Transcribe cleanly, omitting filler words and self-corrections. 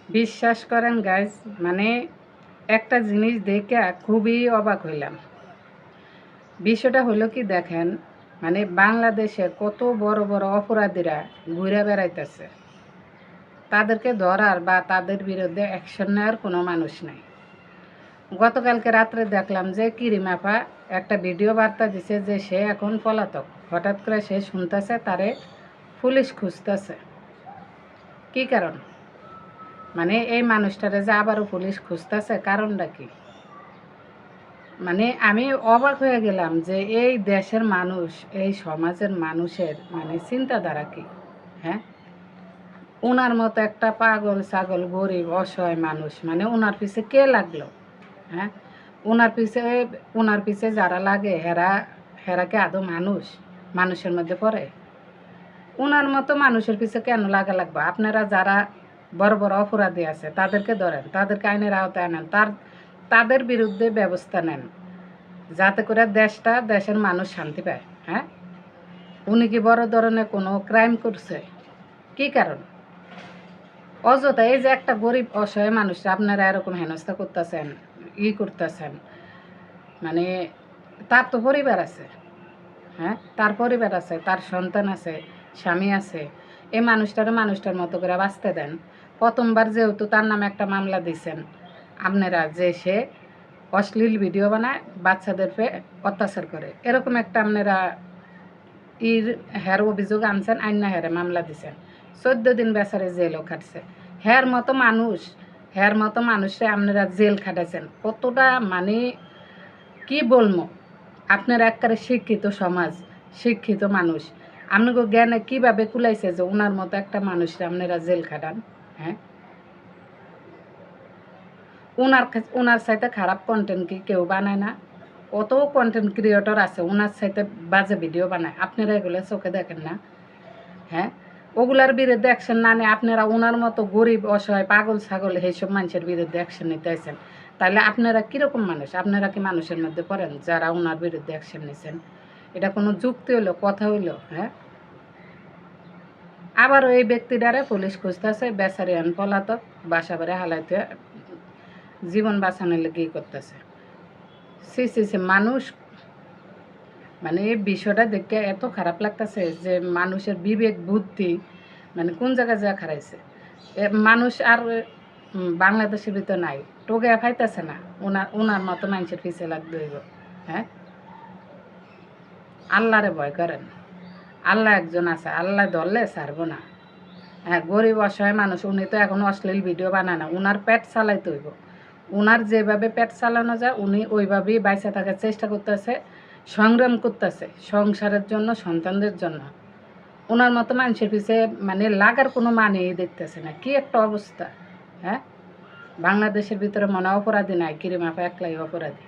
বিশ্বাস করেন গাইজ, মানে একটা জিনিস দেখে খুবই অবাক হইলাম। বিষয়টা হলো কি দেখেন, মানে বাংলাদেশে কত বড় বড় অপরাধীরা ঘুরে বেড়াইতেছে, তাদেরকে ধরার বা তাদের বিরুদ্ধে অ্যাকশন নেওয়ার কোনো মানুষ নাই। গতকালকে রাত্রে দেখলাম যে কিরিমাপা একটা ভিডিও বার্তা দিছে যে সে এখন পলাতক। হঠাৎ করে সে শুনতেছে তারে পুলিশ খুঁজতেছে। কি কারণ? মানে এই মানুষটারে যে আবারও পুলিশ খুঁজতেছে, কারণটা কি? মানে আমি অবাক হয়ে গেলাম যে এই দেশের মানুষ, এই সমাজের মানুষের মানে চিন্তাধারা কি? হ্যাঁ, ওনার মতো একটা পাগল ছাগল গরিব অসহায় মানুষ, মানে ওনার পিছে কে লাগলো? হ্যাঁ, ওনার পিছে যারা লাগে হেরা হেরা কি আদৌ মানুষ? মানুষের মধ্যে পড়ে? ওনার মতো মানুষের পিছে কেন লাগা লাগবে? আপনারা যারা বড় বড় অপরাধী আছে তাদেরকে ধরেন, তাদেরকে আইনের আওতায় আনেন, তাদের বিরুদ্ধে ব্যবস্থা নেন, যাতে করে দেশের মানুষ শান্তি পায়। হ্যাঁ, উনি কি বড় ধরনের কোনো ক্রাইম করছে? কি কারণ? অযথা এই যে একটা গরিব অসহায় মানুষরা আপনারা এরকম হেনস্থা করতেছেন, করতেছেন, মানে তার তো পরিবার আছে। হ্যাঁ, তার পরিবার আছে, তার সন্তান আছে, স্বামী আছে। এই মানুষটার মতো করে বাঁচতে দেন। প্রথমবার যেহেতু তার নামে একটা মামলা দিয়েছেন আপনারা, যে সে অশ্লীল ভিডিও বানায়, বাচ্চাদেরকে অত্যাচার করে, এরকম একটা আপনারা হের অভিযোগ আনছেন, আইনা হেরে মামলা দিছেন। 14 দিন বেচারে জেলও খাটছে। হের মতো মানুষে আপনারা জেল খাটাইছেন। কতটা মানে কি বলবো, আপনারা একবারে শিক্ষিত সমাজ, শিক্ষিত মানুষ, আপনাকে জ্ঞানে কিভাবে কুলাইছে যে ওনার মতো একটা মানুষকে আপনারা জেল খাটান? হ্যাঁ, ওনার সাথে খারাপ কন্টেন্ট কি কেউ বানায় না? কত কন্টেন্ট ক্রিয়েটর আছে ওনার সাথে বাজে ভিডিও বানায়, আপনারা এগুলো চোখে দেখেন না? হ্যাঁ, ওগুলার বিরুদ্ধে অ্যাকশন না নিয়ে আপনারা ওনার মতো গরিব অসহায় পাগল ছাগল এইসব মানুষের বিরুদ্ধে অ্যাকশন নিতে আসেন। তাহলে আপনারা কীরকম মানুষ? আপনারা কি মানুষের মধ্যে পড়েন যারা ওনার বিরুদ্ধে অ্যাকশন নিয়েছেন? এটা কোনো যুক্তি হইলো, কথা হইলো? হ্যাঁ, আবারও এই ব্যক্তিটারে পুলিশ খুঁজতেছে, বেচারিয়ান পলাতক, বাসা বাড়ি হালাইতে জীবন বাঁচানোর লেগে করতেছে। সে মানুষ, মানে এই বিষয়টা দেখে এত খারাপ লাগতেছে যে মানুষের বিবেক বুদ্ধি মানে কোন জায়গায় যা খারাইছে। মানুষ আর বাংলাদেশের ভিতর নাই, টোকে ফাইতেছে না ওনার মতো মানুষের পিছিয়ে লাগতে হইব। হ্যাঁ, আল্লাহরে ভয় করেন। আল্লাহ একজন আছে, আল্লাহ ধরলে ছাড়বো না। হ্যাঁ, গরিব অসহায় মানুষ, উনি তো এখন অশ্লীল ভিডিও বানায় না, উনার পেট চালাইতে হইব। উনার যেভাবে পেট চালানো যায় উনি ওইভাবেই বাইসে থাকার চেষ্টা করতেছে, সংগ্রাম করতেছে সংসারের জন্য, সন্তানদের জন্য। ওনার মতো মানুষের পিছিয়ে মানে লাগার কোনো মানেই দেখতেছে না। কি একটা অবস্থা! হ্যাঁ, বাংলাদেশের ভিতরে মনে অপরাধী নাই, কিরিমাপা একলাই অপরাধী।